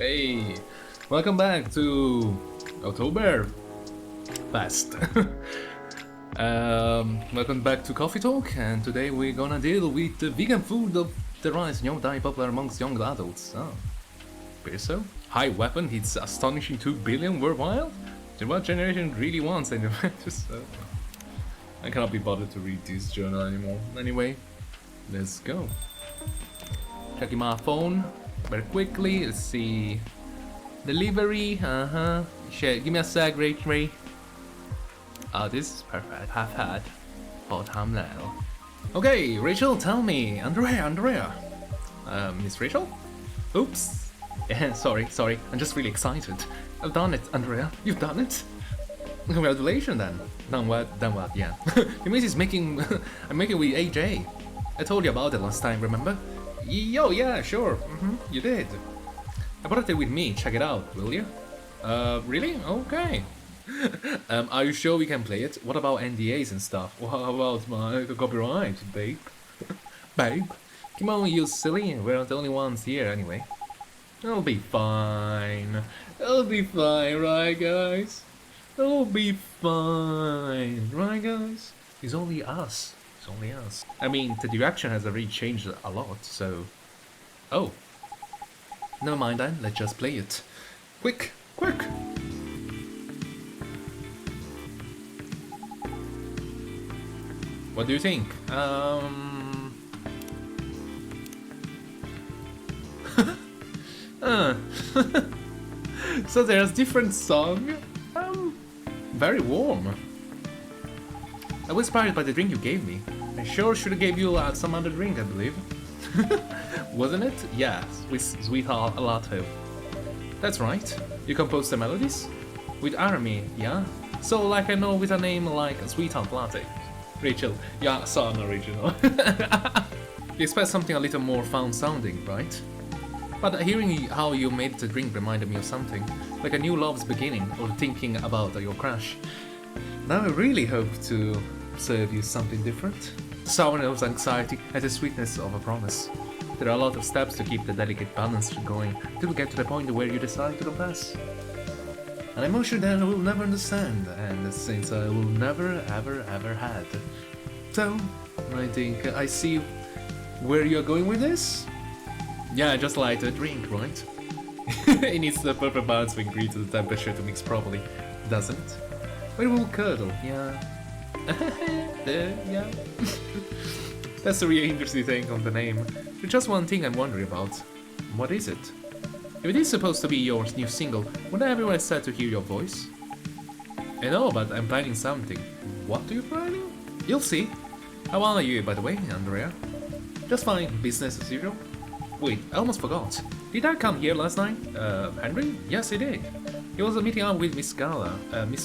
Hey, welcome back to October Fest. Welcome back to Coffee Talk, and today we're gonna deal with the vegan food of the rise, die popular amongst young adults. Oh, Barista? High weapon hits astonishing 2 billion worldwide? Then what generation really wants anyway? I cannot be bothered to read this journal anymore. Anyway, let's go. Checking my phone very quickly. Let's see. Delivery, Shit, give me a sec, Ray. Oh, this is perfect. Have had. For time now. Okay, Rachel, tell me. Andorea. Miss Rachel? Oops. Yeah, sorry. I'm just really excited. I've done it, Andorea. You've done it. Congratulations, then. Then what? Yeah. It means I'm making with AJ. I told you about it last time, remember? Yo, yeah, sure. You did. I brought it with me. Check it out, will you? Really? Okay. Are you sure we can play it? What about NDAs and stuff? What about my copyright, babe? Babe? Come on, you silly. We're the only ones here anyway. It'll be fine. It'll be fine, right, guys? It'll be fine, right, guys? It's only us. It's only us. I mean, the direction has already changed a lot, so... Oh. Never mind then, let's just play it. Quick! What do you think? So there's different song. Very warm. I was inspired by the drink you gave me. I sure should have gave you some other drink, I believe. Wasn't it? Yeah, with Sweetheart Latte. That's right. You composed the melodies? With Army, yeah? So like I know with a name like Sweetheart Latte. Rachel, yeah, so unoriginal. You expect something a little more fun sounding, right? But hearing how you made the drink reminded me of something. Like a new love's beginning, or thinking about your crush. Now I really hope to serve you something different. Sourness, anxiety, and the sweetness of a promise. There are a lot of steps to keep the delicate balance going till we get to the point where you decide to confess. An emotion that I will never understand, and since I will never ever had. So, I think I see where you're going with this? Yeah, just like a drink, right? It needs the perfect balance of ingredients and the temperature to mix properly, doesn't it? But it will curdle, yeah. Yeah. That's a really interesting thing on the name. There's just one thing I'm wondering about. What is it? If it is supposed to be your new single, wouldn't everyone excited to hear your voice? I know, but I'm planning something. What are you planning? You'll see. How are you, by the way, Andorea? Just fine, business as usual. Wait, I almost forgot. Did I come here last night? Henry? Yes, he did. He was meeting up with Mr.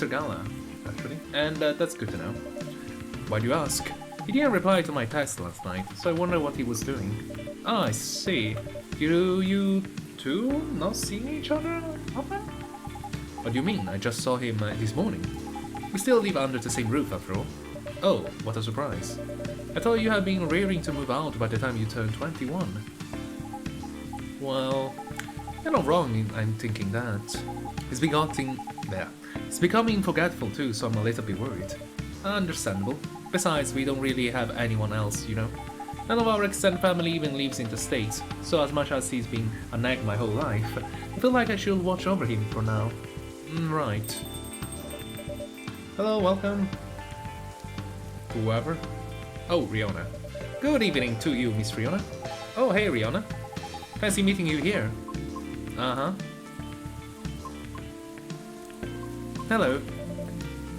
Gala, actually. And that's good to know. Why do you ask? He didn't reply to my text last night, so I wonder what he was doing. Ah, I see. You two not seeing each other often? What do you mean? I just saw him this morning. We still live under the same roof after all. Oh, what a surprise. I thought you had been raring to move out by the time you turned 21. Well, you're not wrong in thinking that. He's becoming forgetful too, so I'm a little bit worried. Understandable. Besides, we don't really have anyone else, you know. None of our extended family even lives in the States, so as much as he's been a nag my whole life, I feel like I should watch over him for now. Right. Hello, welcome. Whoever. Oh, Rihanna. Good evening to you, Miss Rihanna. Oh, hey, Rihanna. Fancy meeting you here. Uh-huh. Hello.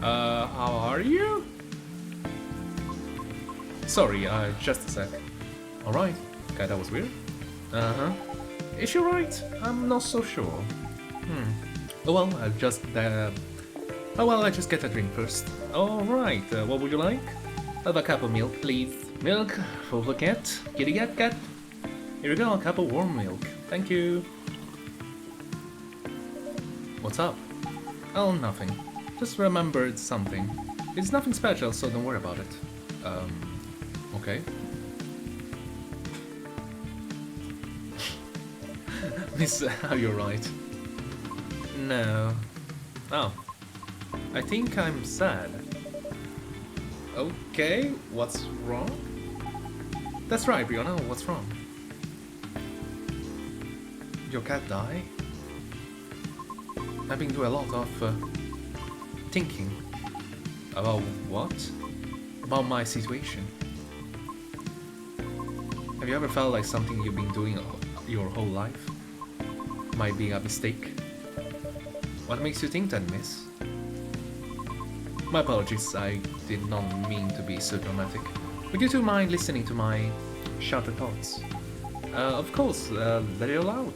How are you? Sorry, just a sec. Alright. Okay, that was weird. Uh-huh. Is she right? I'm not so sure. Oh well, I'll just get a drink first. Alright, what would you like? Have a cup of milk, please. Milk for the cat. Kitty cat. Here we go, a cup of warm milk. Thank you. What's up? Oh, nothing. Just remembered something. It's nothing special, so don't worry about it. Okay. Miss, you're right. No. Oh. I think I'm sad. Okay, what's wrong? That's right, Brianna, what's wrong? Your cat died? I've been doing a lot of thinking. About what? About my situation. Have you ever felt like something you've been doing your whole life might be a mistake? What makes you think that, miss? My apologies, I did not mean to be so dramatic. Would you two mind listening to my shouted thoughts? Of course, let it out.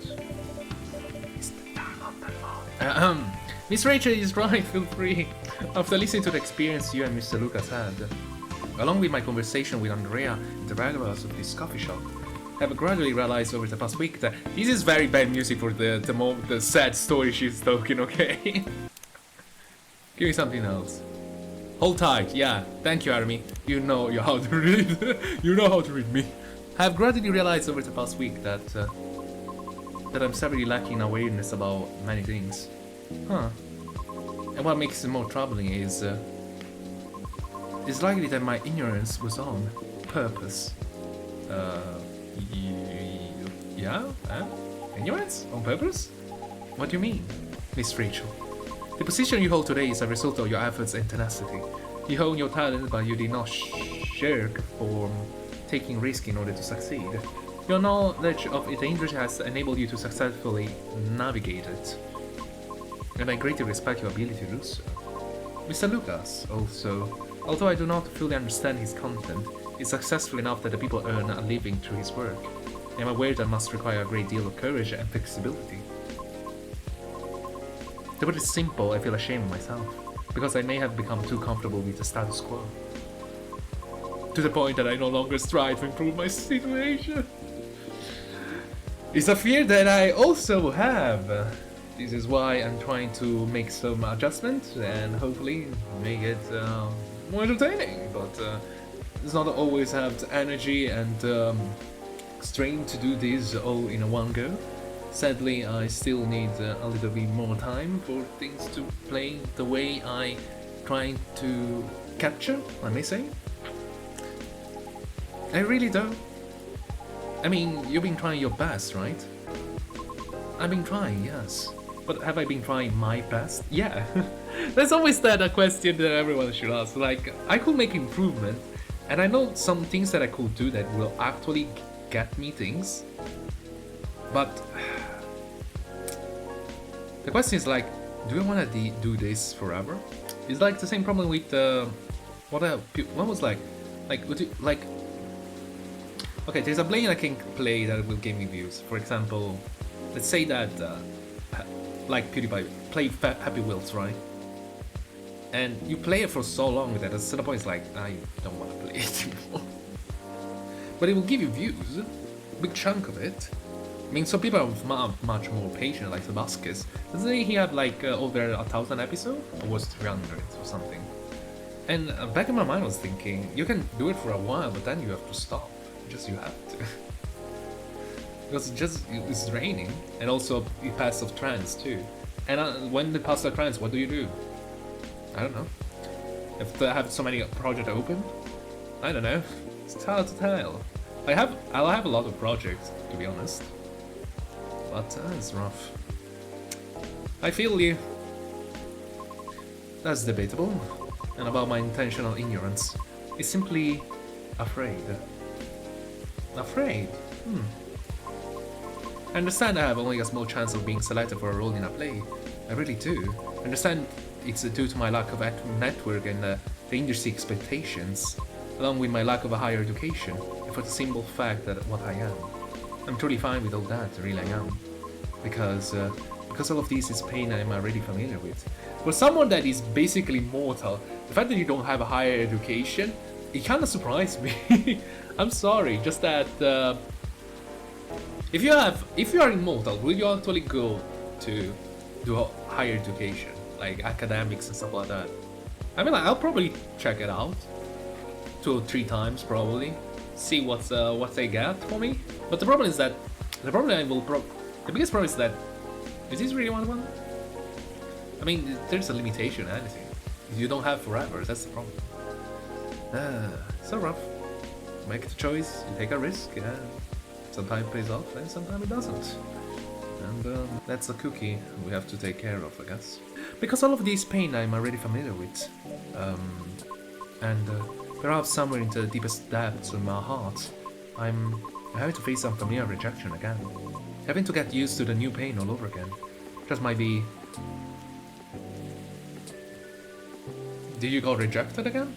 Miss Rachel is right, feel free. After listening to the experience you and Mr. Lucas had, along with my conversation with Andorea in the regulars of this coffee shop, I have gradually realized over the past week that this is very bad music for the sad story she's talking, okay? Give me something else. Hold tight, yeah, thank you, Army. You know how to read. You know how to read me. I have gradually realized over the past week that I'm severely lacking awareness about many things. Huh. And what makes it more troubling is it's likely that my ignorance was on purpose. Yeah? Ignorance? On purpose? What do you mean, Miss Rachel? The position you hold today is a result of your efforts and tenacity. You hone your talent, but you did not shirk from taking risk in order to succeed. Your knowledge of the industry has enabled you to successfully navigate it, and I greatly respect your ability to do so. Mr. Lucas, also, although I do not fully understand his content, is successful enough that the people earn a living through his work. I am aware that must require a great deal of courage and flexibility. To put it simple, I feel ashamed of myself, because I may have become too comfortable with the status quo. To the point that I no longer strive to improve my situation. It's a fear that I also have. This is why I'm trying to make some adjustments and hopefully make it more entertaining, but it's not always have the energy and strength to do this all in a one go. Sadly, I still need a little bit more time for things to play the way I trying to capture, I may say. I really don't. I mean, you've been trying your best, right? I've been trying, yes. But have I been trying my best? Yeah. There's always that a question that everyone should ask. Like, I could make improvement, and I know some things that I could do that will actually get me things. But the question is like, do I want to do this forever? It's like the same problem with what was like, would you, like, okay, there's a plane I can play that will give me views. For example, let's say that like PewDiePie, play Happy Wheels, right? And you play it for so long that at some point it's like, I don't want to play it anymore. But it will give you views, a big chunk of it. I mean, some people are much more patient, like Hibiscus. Doesn't he have like over 1,000 episodes? Or was 300 or something? And back in my mind I was thinking, you can do it for a while, but then you have to stop. Just you have to. Because it's raining, and also it passes off trends too. And when it passes off trends, what do? I don't know. If I have so many projects open, I don't know. It's hard to tell. I'll have a lot of projects, to be honest. But it's rough. I feel you. That's debatable. And about my intentional ignorance, it's simply afraid. Afraid? I understand I have only a small chance of being selected for a role in a play. I really do. I understand it's due to my lack of network and the industry expectations, along with my lack of a higher education, and for the simple fact that what I am. I'm totally fine with all that, really I am. Because all of this is pain I'm already familiar with. For someone that is basically mortal, the fact that you don't have a higher education, it kinda surprised me. I'm sorry, just that if you are immortal, will you actually go to do a higher education, like academics and stuff like that? I mean, like, I'll probably check it out 2 or 3 times, probably, see what they get for me. But the problem is that The biggest problem is that... Is this really one? I mean, there's a limitation on anything. You don't have forever, that's the problem. So rough. Make the choice, you take a risk, yeah. Sometimes it pays off and sometimes it doesn't. And that's a cookie we have to take care of, I guess. Because all of these pain I'm already familiar with. And perhaps somewhere in the deepest depths of my heart, I'm having to face some familiar rejection again. Having to get used to the new pain all over again. Just might be... Did you got rejected again?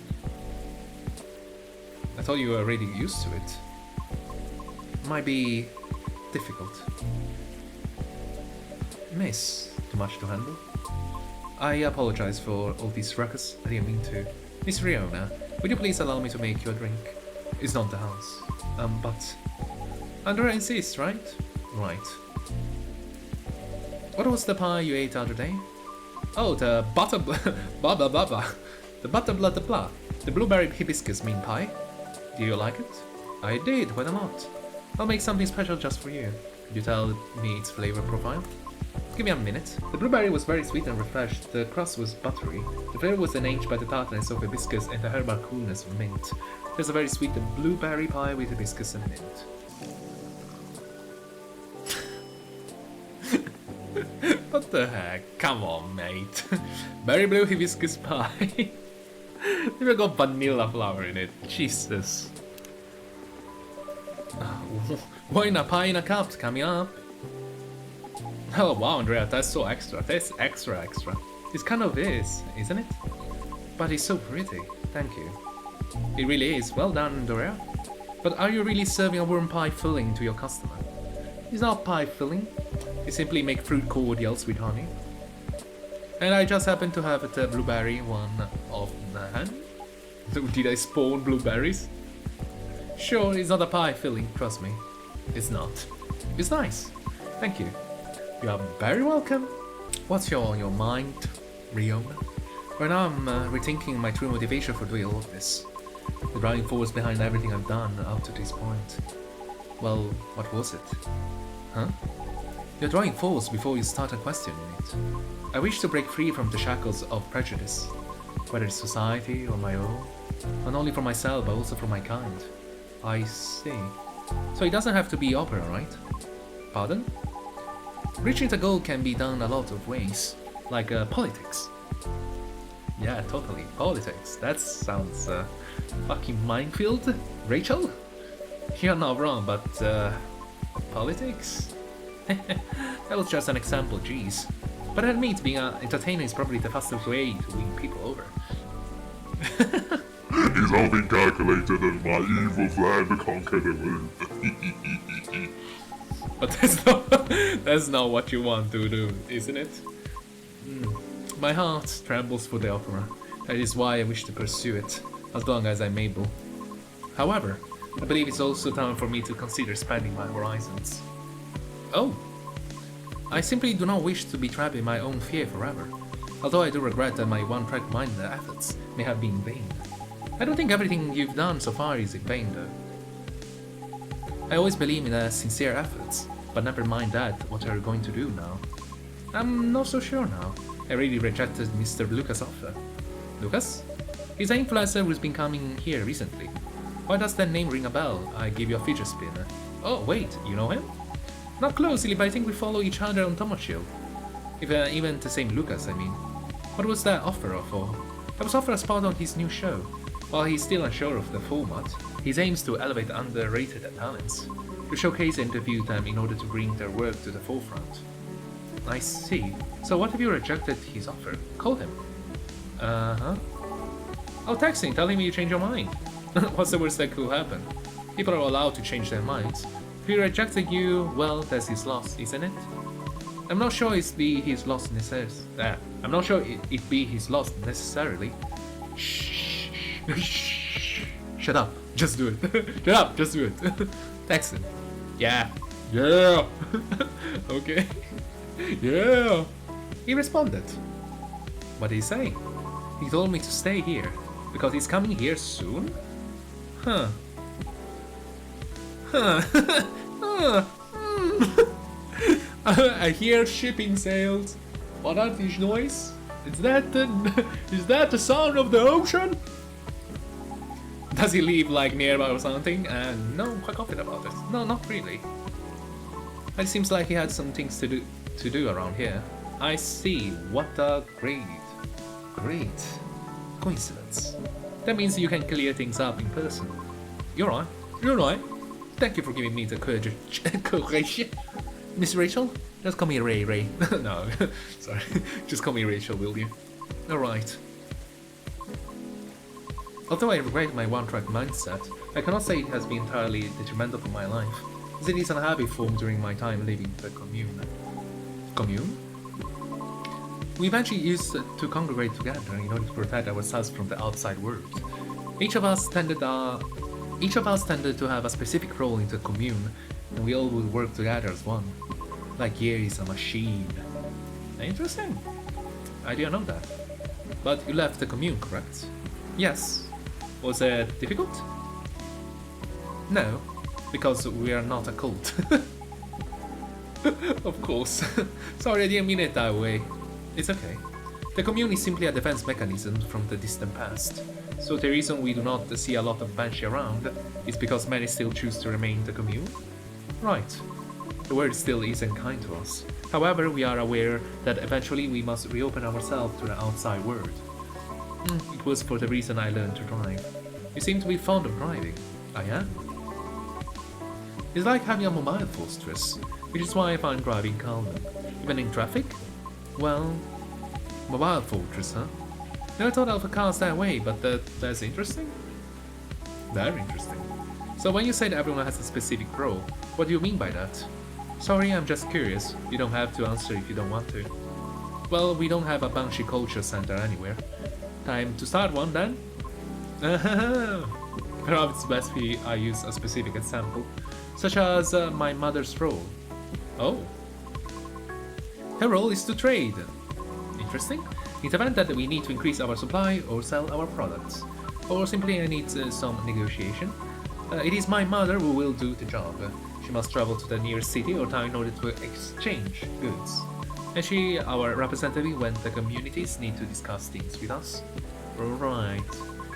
I thought you were already used to it. Might be difficult. Miss, too much to handle. I apologize for all these ruckus. I didn't mean to. Miss Riona, would you please allow me to make you a drink? It's not the house. But... Andorea insists, right? Right. What was the pie you ate the other day? Oh, the butter... blah blah blah blah. The butter blah blah blah. The blueberry hibiscus mean pie. Do you like it? I did, why not? I'll make something special just for you. Could you tell me its flavor profile? Give me a minute. The blueberry was very sweet and refreshed. The crust was buttery. The flavor was enhanced by the tartness of hibiscus and the herbal coolness of mint. There's a very sweet blueberry pie with hibiscus and mint. What the heck? Come on, mate. Berry blue hibiscus pie. They even got vanilla flour in it. Jesus. Wine a pie in a cup coming up. Oh wow, Andorea, that's so extra. That's extra. It kind of is, isn't it? But it's so pretty. Thank you. It really is. Well done, Andorea. But are you really serving a warm pie filling to your customer? It's not pie filling. You simply make fruit cordials with honey. And I just happen to have the blueberry one of the hand. Did I spawn blueberries? Sure, it's not a pie filling, trust me. It's not. It's nice. Thank you. You are very welcome. What's your mind, Riona? Right now I'm rethinking my true motivation for doing all of this. The driving force behind everything I've done up to this point. Well, what was it? Huh? Your driving force before you started questioning it. I wish to break free from the shackles of prejudice, whether it's society or my own, not only for myself but also for my kind. I see. So it doesn't have to be opera, right? Pardon? Reaching the goal can be done a lot of ways, like politics. Yeah, totally, politics. That sounds fucking minefield, Rachel? You're not wrong, but politics? That was just an example, jeez. But I admit, being an entertainer is probably the fastest way to win people over. It's all been calculated and my evil plan to conquer the world. But that's not what you want to do, isn't it? My heart trembles for the opera. That is why I wish to pursue it, as long as I'm able. However, I believe it's also time for me to consider expanding my horizons. Oh! I simply do not wish to be trapped in my own fear forever, although I do regret that my one-track mind efforts may have been in vain. I don't think everything you've done so far is in vain, though. I always believe in sincere efforts, but never mind that, what are you going to do now? I'm not so sure now. I really rejected Mr. Lucas' offer. Lucas? He's an influencer who's been coming here recently. Why does that name ring a bell? I give you a fidget spinner. Oh, wait, you know him? Not closely, but I think we follow each other on Tomochill. Even the same Lucas, I mean. What was that offer for? That was offered a spot on his new show. While he's still unsure of the format, he aims to elevate underrated talents, to showcase and interview them in order to bring their work to the forefront. I see. So what if you rejected his offer? Call him. Uh-huh. Oh, text him, tell him you changed your mind. What's the worst that could happen? People are allowed to change their minds. If he rejected you, well, that's his loss, isn't it? I'm not sure it be his loss necessarily. I'm not sure it be his loss necessarily. Shh. Shut up. Just do it. Shut up. Just do it. Text him. Yeah. Yeah. Okay. Yeah. He responded. What did he say? He told me to stay here because he's coming here soon. Huh. I hear shipping sails. What are these noise? Is that the sound of the ocean? Does he live like nearby or something? No, I'm quite confident about it. No, not really. It seems like he had some things to do around here. I see. What a great coincidence. That means you can clear things up in person. You're right. You're right. Thank you for giving me the courage. Miss Rachel? Just call me Ray. No, sorry. Just call me Rachel, will you? Alright. Although I regret my one-track mindset, I cannot say it has been entirely detrimental for my life, as it is a habit formed during my time living the commune. Commune? We eventually used to congregate together in order to protect ourselves from the outside world. Each of us tended to have a specific role in the commune, and we all would work together as one. Like here is a machine. Interesting. I didn't know that. But you left the commune, correct? Yes. Was it difficult? No, because we are not a cult. Of course. Sorry, I didn't mean it that way. It's okay. The commune is simply a defense mechanism from the distant past. So the reason we do not see a lot of banshee around is because many still choose to remain in the commune? Right. The world still isn't kind to us. However, we are aware that eventually we must reopen ourselves to the outside world. It was for the reason I learned to drive. You seem to be fond of driving. I am. It's like having a mobile fortress, which is why I find driving calming. Even in traffic? Well, mobile fortress, huh? Never thought of cars that way, but that's interesting. Very interesting. So when you say that everyone has a specific role, what do you mean by that? Sorry, I'm just curious. You don't have to answer if you don't want to. Well, we don't have a Banshee culture center anywhere. Time to start one then? Perhaps it's best I use a specific example, such as my mother's role. Oh. Her role is to trade. Interesting. In the event that we need to increase our supply or sell our products, or simply I need some negotiation, it is my mother who will do the job. She must travel to the nearest city or town in order to exchange goods. And she, our representative when the communities need to discuss things with us. Right.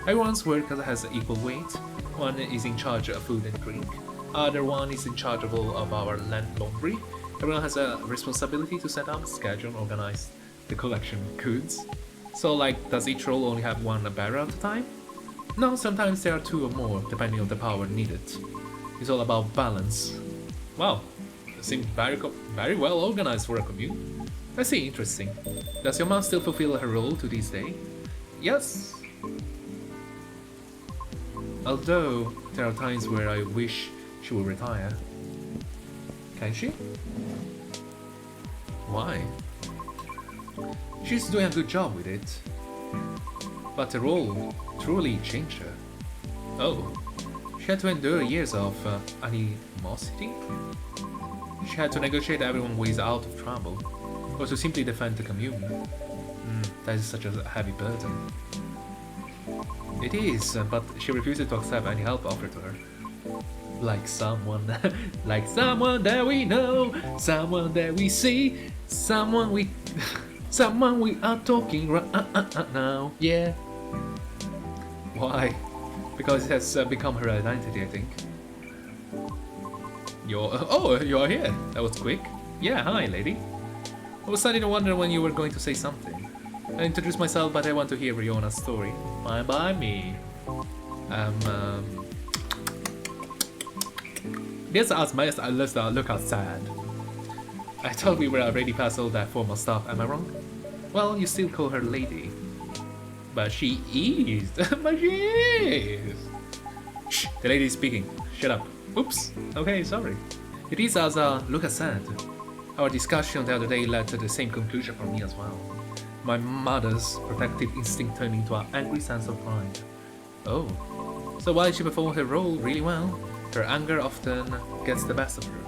Everyone's work has equal weight. One is in charge of food and drink. Other one is in charge of all of our land laundry. Everyone has a responsibility to set up, schedule, and organize the collection of goods. So like, does each role only have one barrel at a time? No, sometimes there are two or more, depending on the power needed. It's all about balance. Wow, it seems very well organized for a commune. I see, interesting. Does your mom still fulfill her role to this day? Yes. Although, there are times where I wish she would retire. Can she? Why? She's doing a good job with it. But the role truly changed her. Oh. She had to endure years of animosity? She had to negotiate everyone who is out of trouble, or to simply defend the commune. That is such a heavy burden. It is, but she refuses to accept any help offered to her. Like someone that we know, someone that we see, someone we are talking right now, yeah. Why? Because it has become her identity, I think. You're here. That was quick. Yeah, hi, lady. I was starting to wonder when you were going to say something. I introduced myself, but I want to hear Riona's story. Fine by me. This us must look outside. I thought we were already past all that formal stuff, am I wrong? Well, you still call her lady. But she is. But she is. Shh, the lady is speaking. Shut up. Oops. Okay, sorry. It is as Lucas said. Our discussion the other day led to the same conclusion for me as well. My mother's protective instinct turned into an angry sense of pride. Oh. So while she performed her role really well, her anger often gets the best of her.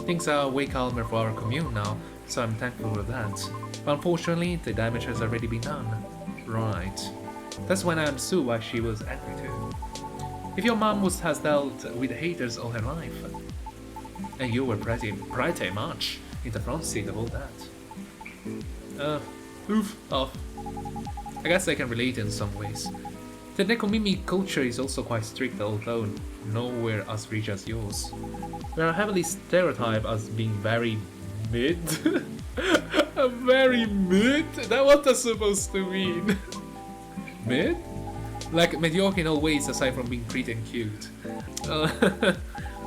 Things are way calmer for our commune now, so I'm thankful for that. But unfortunately, the damage has already been done. Right. That's when I understood why she was angry too. If your mom has dealt with haters all her life, And you were pretty much in the front seat of all that. Oof off. I guess I can relate in some ways. The Nekomimi culture is also quite strict, although nowhere as rich as yours. We are heavily stereotyped as being very mid. Very mid? That what that's supposed to mean? Mid? Like mediocre in all ways aside from being pretty and cute.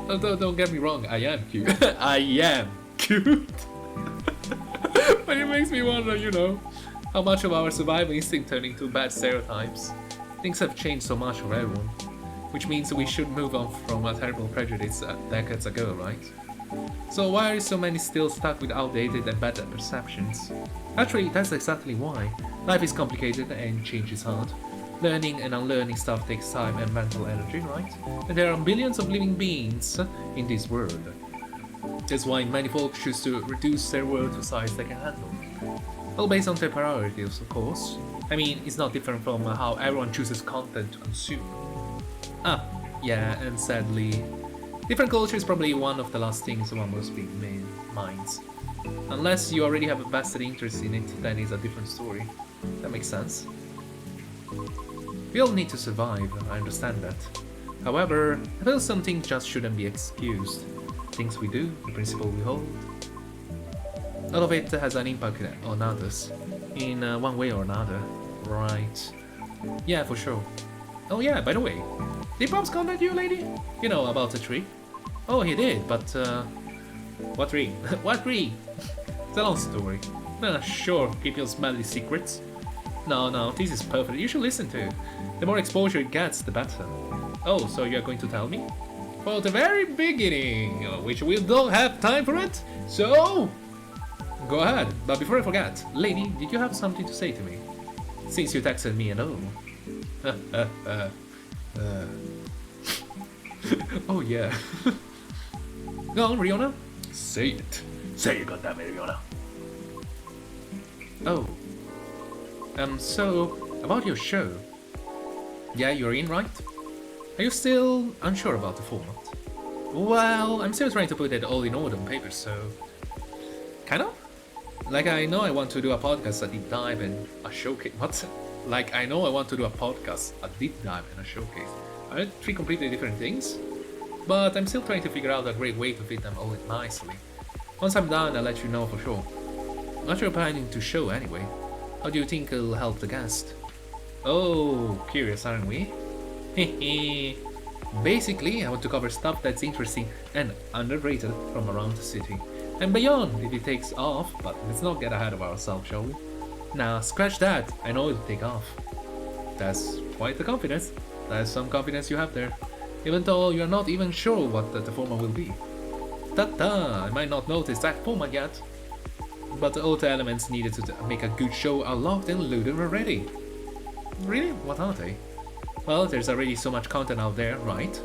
Although don't get me wrong, I am cute. I am cute. But it makes me wonder, you know, how much of our survival instinct turned into bad stereotypes. Things have changed so much for everyone, which means we should move on from a terrible prejudice decades ago, right? So why are so many still stuck with outdated and bad perceptions? Actually, that's exactly why. Life is complicated and change is hard. Learning and unlearning stuff takes time and mental energy, right? And there are billions of living beings in this world. That's why many folks choose to reduce their world to size they can handle. All based on their priorities, of course. I mean, it's not different from how everyone chooses content to consume. Yeah, and sadly, different culture is probably one of the last things one must be minds. Unless you already have a vested interest in it, then it's a different story. That makes sense. We all need to survive, I understand that. However, I feel some things just shouldn't be excused. Things we do, the principle we hold. All of it has an impact on others, in one way or another, right? Yeah, for sure. Oh yeah, by the way, did Pops contact you, lady? You know, about the tree? Oh, he did, but what tree? What tree? It's a long story. Sure, keep your smelly secrets. No, this is perfect, you should listen to it. The more exposure it gets, the better. Oh, so you're going to tell me? For the very beginning, which we don't have time for it, so... Go ahead, but before I forget, lady, did you have something to say to me? Since you texted me and all. Oh yeah. Go on, Riona. Say it. Say it, goddammit, Riona. Oh. So, about your show. Yeah, you're in, right? Are you still unsure about the format? Well, I'm still trying to put it all in order on paper, so... Kind of? Like, I know I want to do a podcast, a deep dive, and a showcase. What? Like, I know I want to do a podcast, a deep dive, and a showcase. Are three completely different things? But I'm still trying to figure out a great way to fit them all in nicely. Once I'm done, I'll let you know for sure. What you're planning to show anyway? How do you think it'll help the guest? Oh, curious, aren't we? Hehe. Basically, I want to cover stuff that's interesting and underrated from around the city. And beyond if it takes off, but let's not get ahead of ourselves, shall we? Nah, scratch that, I know it'll take off. That's quite the confidence. That's some confidence you have there. Even though you're not even sure what the format will be. Ta-ta, I might not know the exact format yet. But all the elements needed to make a good show are locked and loaded already. Really? What are they? Well, there's already so much content out there, right?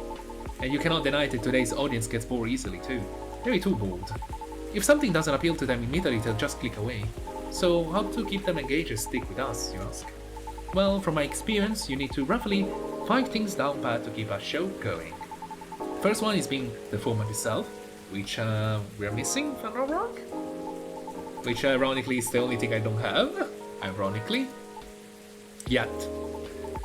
And you cannot deny that today's audience gets bored easily too. Maybe too bored. If something doesn't appeal to them immediately, they'll just click away. So how to keep them engaged and stick with us, you ask? Well, from my experience, you need to roughly 5 things down pat to keep a show going. First one is being the format itself, which we're missing, if I'm not wrong. Which ironically is the only thing I don't have. Ironically. Yet.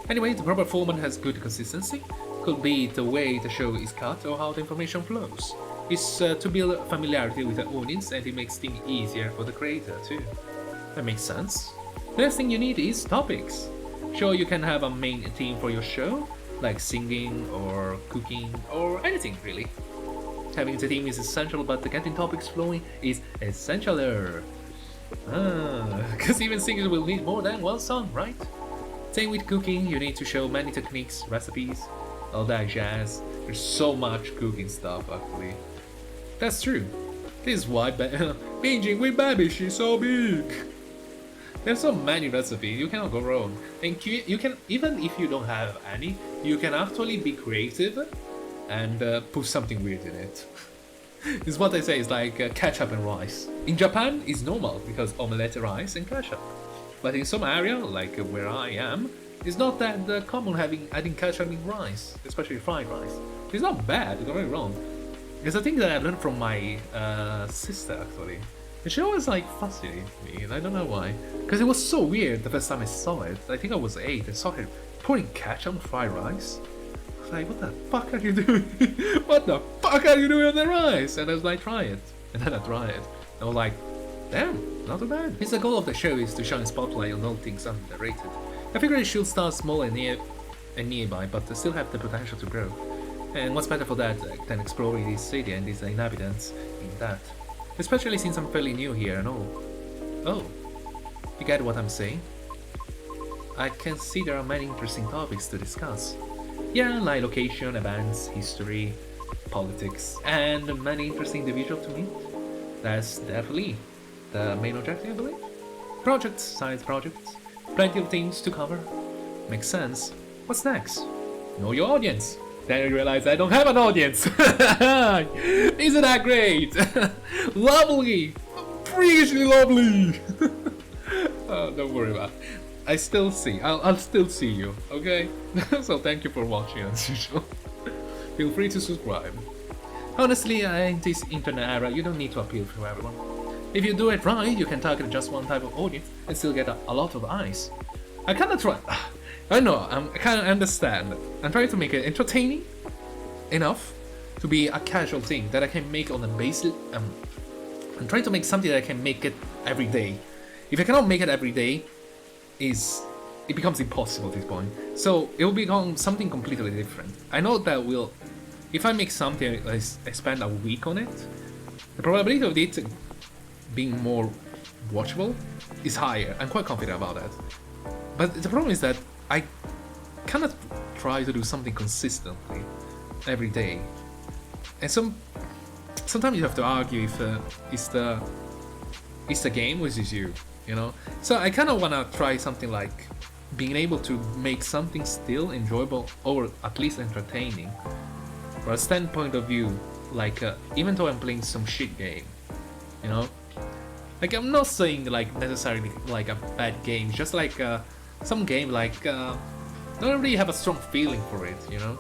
Anyway, the proper format has good consistency. Could be the way the show is cut or how the information flows. It's to build familiarity with the audience, and it makes things easier for the creator too. That makes sense. The next thing you need is topics. Sure, you can have a main theme for your show, like singing or cooking or anything really. Having the theme is essential, but getting topics flowing is essentialer. Because even singers will need more than one song, right? Same with cooking, you need to show many techniques, recipes, all that jazz. There's so much cooking stuff actually. That's true. This is why binging with baby, she's so big. There's so many recipes, you cannot go wrong. And you can, even if you don't have any, you can actually be creative and put something weird in it. It's what I say, it's like ketchup and rice. In Japan, it's normal because omelette, rice and ketchup. But in some area, like where I am, it's not that common adding ketchup in rice, especially fried rice. It's not bad, don't get me wrong. It's a thing that I learned from my sister actually. And she always like fascinated me, and I don't know why. Because it was so weird the first time I saw it. I think I was 8 and saw her pouring ketchup on fried rice. I was like, what the fuck are you doing? What the fuck are you doing on the rice? And I was like, try it. And then I tried it. And I was like, damn, not too bad. Since the goal of the show is to shine a spotlight on all things underrated, I figure it should start small and nearby, but still have the potential to grow. And what's better for that than exploring this city and its inhabitants in that? Especially since I'm fairly new here and all. Oh, you get what I'm saying? I can see there are many interesting topics to discuss. Yeah, like location, events, history, politics, and many interesting individuals to meet. That's definitely the main objective, I believe. Projects, science projects, plenty of things to cover. Makes sense. What's next? Know your audience. Then you realize I don't have an audience. Isn't that great? Lovely! Freakishly lovely! Oh, don't worry about it. I still see. I'll still see you, okay? So thank you for watching as usual. Feel free to subscribe. Honestly, in this internet era, you don't need to appeal to everyone. If you do it right, you can target just one type of audience and still get a lot of eyes. I kinda try. I know, I kinda understand. I'm trying to make it entertaining enough to be a casual thing that I can make on a basis. I'm trying to make something that I can make it every day. If I cannot make it every day, it becomes impossible at this point. So it will become something completely different. I know that if I make something, I spend a week on it, the probability of it being more watchable is higher. I'm quite confident about that. But the problem is that I cannot try to do something consistently every day, and sometimes you have to argue if it's the game or is you know. So I kind of want to try something like being able to make something still enjoyable or at least entertaining from a standpoint of view, like even though I'm playing some shit game, you know. Like I'm not saying like necessarily like a bad game, just like some game like don't really have a strong feeling for it, you know,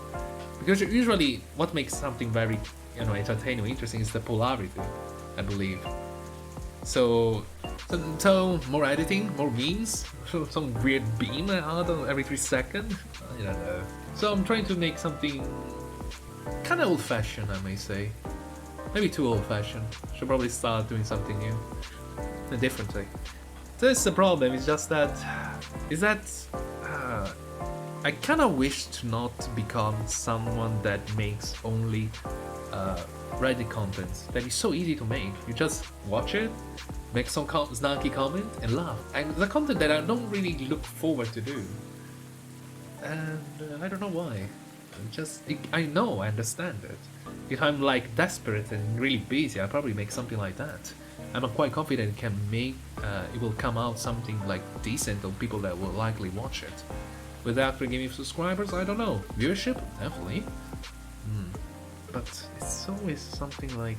because usually what makes something very, you know, entertaining or interesting is the polarity, I believe. So more editing, more memes, some weird beam out every 3 seconds, I don't know. So I'm trying to make something kind of old-fashioned, I may say, maybe too old-fashioned. Should probably start doing something new, a different way. That's the problem. It's just that I kind of wish to not become someone that makes only Reddit content that is so easy to make. You just watch it, make some snarky comment, and laugh. And the content that I don't really look forward to do. And I don't know why. I know, I understand it. If I'm like desperate and really busy, I'll probably make something like that. I'm quite confident it will come out something like decent of people that will likely watch it. Without giving subscribers, I don't know. Viewership? Definitely. But it's always something like...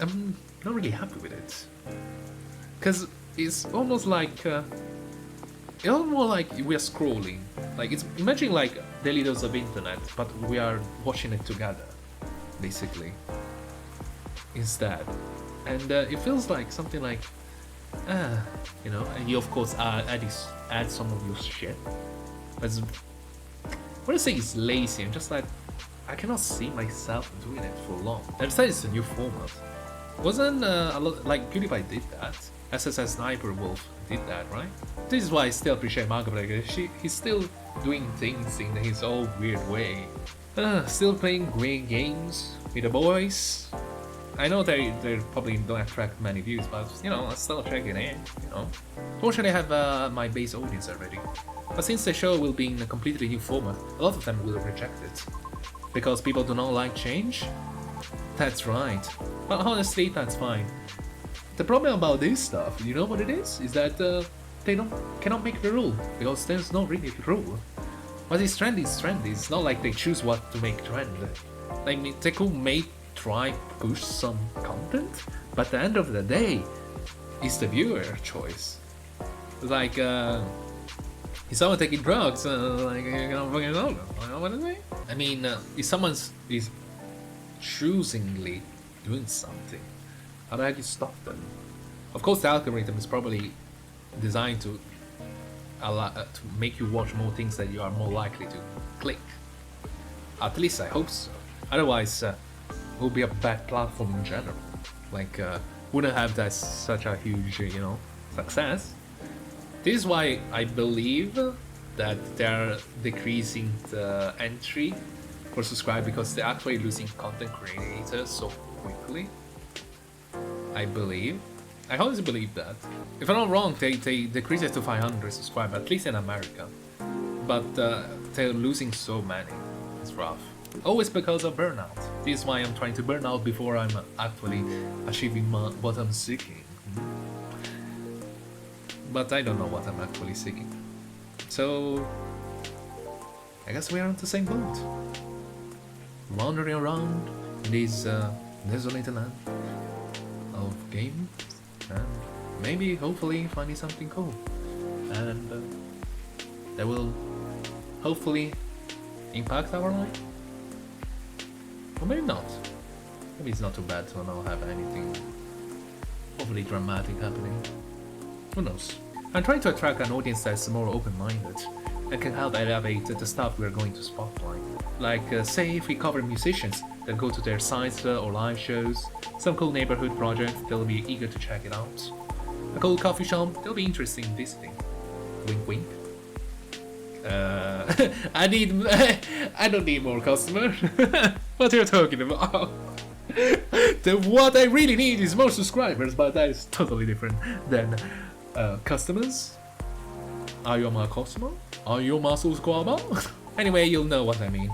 I'm not really happy with it. Because it's almost like... it's almost like we are scrolling. Like, imagine like daily dose of internet, but we are watching it together, basically. Instead. And it feels like something like... you know, and you of course add some of your shit. But I wouldn't say it's lazy, I'm just like, I cannot see myself doing it for long. And besides, it's a new format. Wasn't a lot like PewDiePie did that? SSS Sniper Wolf did that, right? This is why I still appreciate Markiplier. He's still doing things in his own weird way. Still playing great games with the boys. I know they probably don't attract many views, but you know, I'm still checking in, you know. Fortunately, I have my base audience already. But since the show will be in a completely new format, a lot of them will reject it. Because people do not like change? That's right. But honestly, that's fine. The problem about this stuff, you know what it is? Is that they cannot make the rule, because there's no really rule. What is trendy is trendy. It's not like they choose what to make trend. Like, they could try push some content, but at the end of the day, it's the viewer choice. Like, is someone taking drugs? Like, you know, fucking know what I mean? I mean, if someone is choosingly doing something. How the heck you stop them? Of course, the algorithm is probably designed to to make you watch more things that you are more likely to click. At least I hope so. Otherwise, it will be a bad platform in general. Like, wouldn't have that such a huge, success. This is why I believe that they're decreasing the entry for subscribe, because they're actually losing content creators so quickly. I believe. I always believe that. If I'm not wrong, they decreased it to 500 subscribers, at least in America. But they're losing so many. It's rough. Always because of burnout. This is why I'm trying to burn out before I'm actually achieving what I'm seeking. But I don't know what I'm actually seeking. So I guess we're on the same boat. Wandering around in this desolate land of games, and maybe, hopefully, finding something cool. And that will hopefully impact our life. Or maybe not. Maybe it's not too bad to not have anything overly dramatic happening. Who knows? I'm trying to attract an audience that's more open-minded and can help elevate the stuff we're going to spotlight. Like, say, if we cover musicians that go to their sites or live shows, some cool neighborhood project, they'll be eager to check it out. A cool coffee shop, they'll be interested in visiting. Wink wink. I don't need more customers. What are you talking about? What I really need is more subscribers, but that is totally different than customers. Are you my customer? Are you my subscriber? Anyway, you'll know what I mean.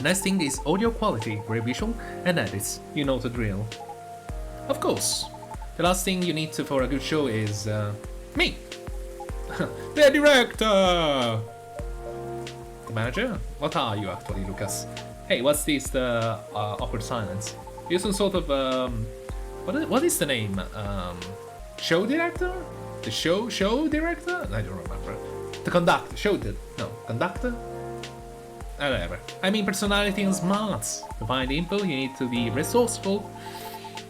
Next thing is audio quality, great visual, and edits. You know the drill. Of course. The last thing you need for a good show is me, the director. The manager? What are you actually, Lucas? Hey, what's this awkward silence? You're some sort of what is the name? Show director? The show director? I don't remember. The conductor. Conductor? Whatever. I mean, personality and smarts. To find info, you need to be resourceful.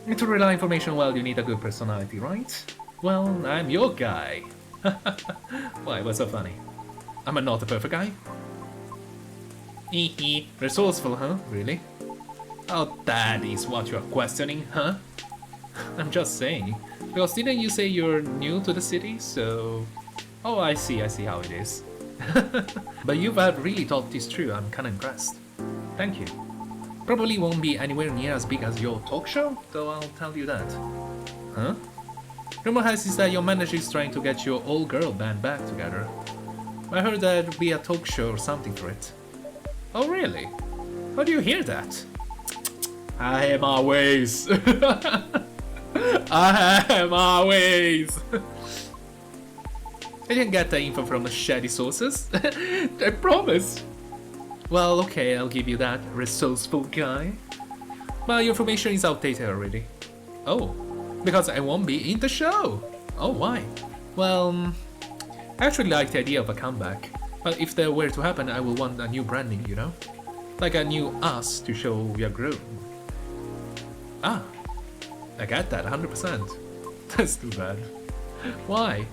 And to rely information well, you need a good personality, right? Well, I'm your guy. Why, what's so funny? I'm not a perfect guy? Resourceful, huh? Really? Oh, that is what you're questioning, huh? I'm just saying. Because didn't you say you're new to the city, so... Oh, I see how it is. But you've really thought this through. I'm kinda impressed. Thank you. Probably won't be anywhere near as big as your talk show, though I'll tell you that. Huh? Rumor has it that your manager is trying to get your all-girl band back together. I heard there'd be a talk show or something for it. Oh really? How do you hear that? I have my ways. I have my ways. I didn't get the info from shady sources. I promise. Well, okay, I'll give you that, resourceful guy. But your information is outdated already. Oh, because I won't be in the show. Oh, why? Well, I actually like the idea of a comeback. But if that were to happen, I will want a new branding, you know? Like a new us to show we are grown. Ah, I get that, 100%. That's too bad. Why?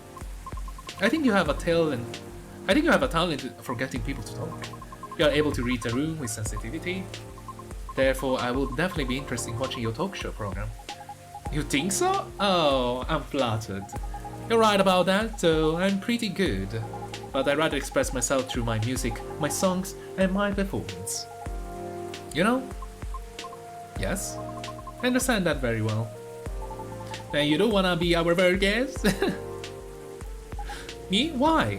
I think you have a talent. I think you have a talent for getting people to talk. You are able to read the room with sensitivity. Therefore, I will definitely be interested in watching your talk show program. You think so? Oh, I'm flattered. You're right about that, though I'm pretty good. But I'd rather express myself through my music, my songs, and my performance. You know? Yes, I understand that very well. Then you don't wanna be our third guest? Me? Why?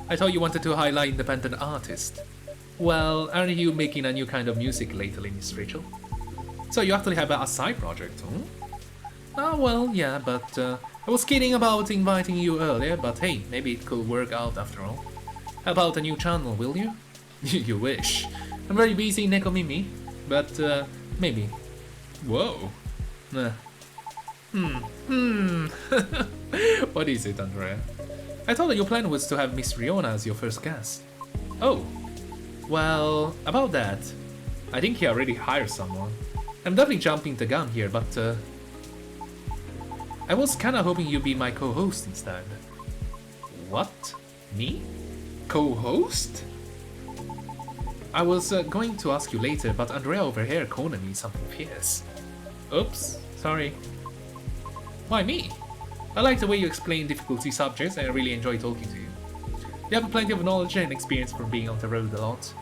I thought you wanted to highlight independent artists. Well, aren't you making a new kind of music lately, Miss Rachel? So you actually have a side project, huh? Oh, well, yeah, but I was kidding about inviting you earlier, but hey, maybe it could work out after all. How about a new channel, will you? You wish. I'm very busy, Nekomimi, but maybe. Whoa. What is it, Andorea? I thought that your plan was to have Miss Riona as your first guest. Oh. Well, about that. I think he already hired someone. I'm definitely jumping the gun here, but I was kinda hoping you'd be my co-host instead. What? Me? Co-host? I was going to ask you later, but Andorea over here cornered me something fierce. Oops, sorry. Why me? I like the way you explain difficulty subjects and I really enjoy talking to you. You have plenty of knowledge and experience from being on the road a lot.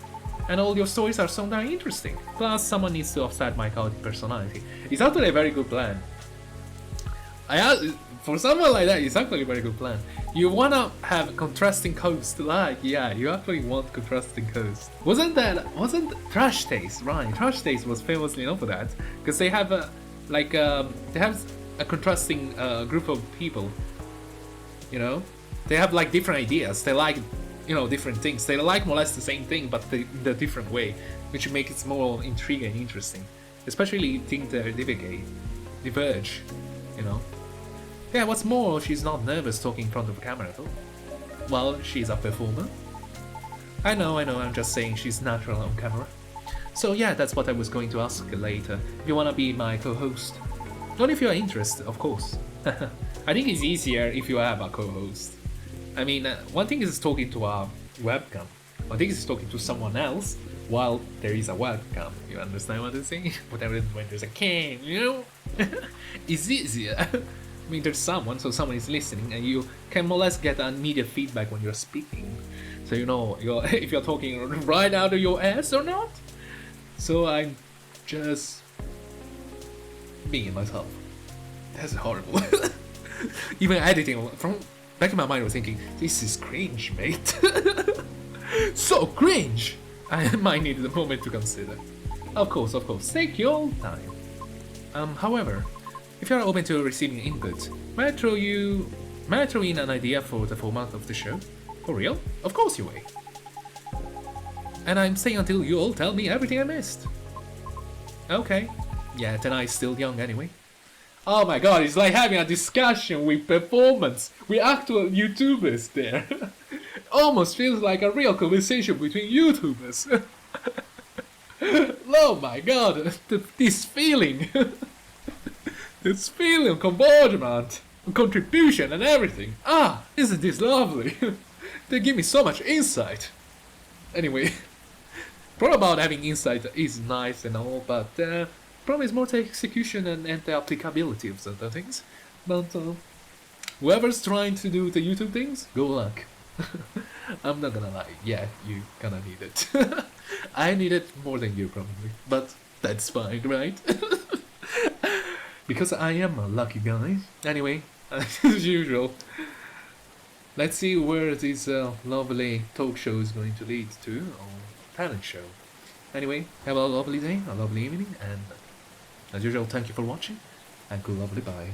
And all your stories are so darn interesting. Plus, someone needs to offset my chaotic personality. It's actually a very good plan. For someone like that, it's actually a very good plan. You wanna have contrasting coast, like, yeah, you actually want contrasting coast. Wasn't Trash Taste, right? Trash Taste was famously known for that, because they have they have a contrasting group of people, you know? They have like different ideas, they like, you know, different things. They like more or less the same thing, but in a different way, which makes it more intriguing and interesting. Especially things that diverge, you know? Yeah, what's more, she's not nervous talking in front of a camera at all. Well, she's a performer. I know, I'm just saying she's natural on camera. So yeah, that's what I was going to ask later. If you wanna be my co-host. Only if you are interested, of course. I think it's easier if you have a co-host. I mean, one thing is talking to a webcam. One thing is talking to someone else while there is a webcam. You understand what I'm saying? Whatever when there's a cam, you know? It's easier. I mean, there's someone, so someone is listening, and you can more or less get immediate feedback when you're speaking. So you know if you're talking right out of your ass or not. So I'm just being myself. That's horrible. Even editing, from back in my mind I was thinking, this is cringe, mate. So cringe! I might need a moment to consider. Of course, take your time. However, if you are open to receiving input, may I throw in an idea for the format of the show? For real? Of course you may. And I'm staying until you all tell me everything I missed. Okay. Yeah, Tenai's still young anyway. Oh my god, it's like having a discussion with actual YouTubers there. Almost feels like a real conversation between YouTubers. Oh my god, this feeling. This feeling, comportment, contribution and everything. Ah, isn't this lovely? They give me so much insight. Anyway, part about having insight is nice and all, but problem is more the execution and the applicability of certain things. But whoever's trying to do the YouTube things, good luck. I'm not gonna lie, yeah, you kinda need it. I need it more than you probably, but that's fine, right? Because I am a lucky guy. Anyway, as usual, let's see where this lovely talk show is going to lead to, or talent show. Anyway, have a lovely day, a lovely evening, and as usual, thank you for watching, and good lovely bye.